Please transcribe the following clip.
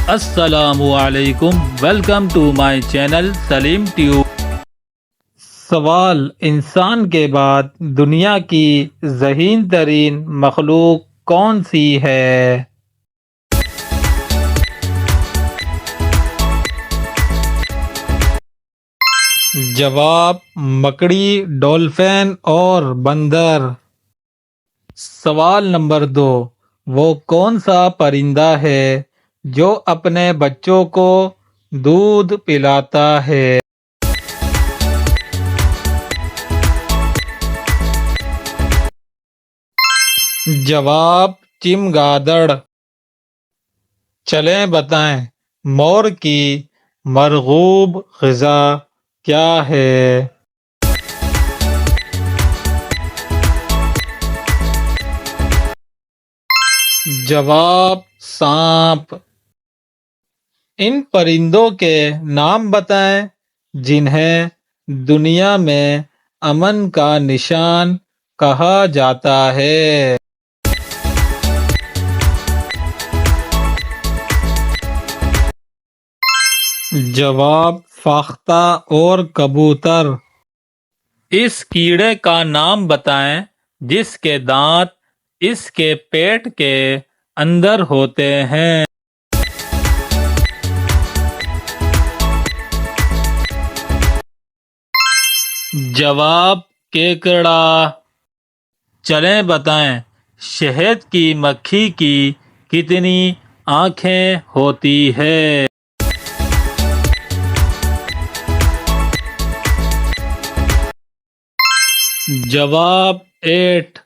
السلام علیکم، welcome to my channel Saleem tube. سوال: انسان کے بعد دنیا کی ذہین ترین مخلوق کون سی ہے؟ جواب: مکڑی، ڈولفن اور بندر۔ سوال نمبر 2، وہ کون سا پرندہ ہے جو اپنے بچوں کو دودھ پلاتا ہے؟ جواب: چمگادڑ۔ چلیں بتائیں، مور کی مرغوب غذا کیا ہے؟ جواب: سانپ۔ ان پرندوں کے نام بتائیں جنہیں دنیا میں امن کا نشان کہا جاتا ہے۔ جواب: فاختہ اور کبوتر۔ اس کیڑے کا نام بتائیں جس کے دانت اس کے پیٹ کے اندر ہوتے ہیں۔ جواب: کیکڑا۔ چلیں بتائیں، شہد کی مکھی کی کتنی آنکھیں ہوتی ہے؟ جواب: 8۔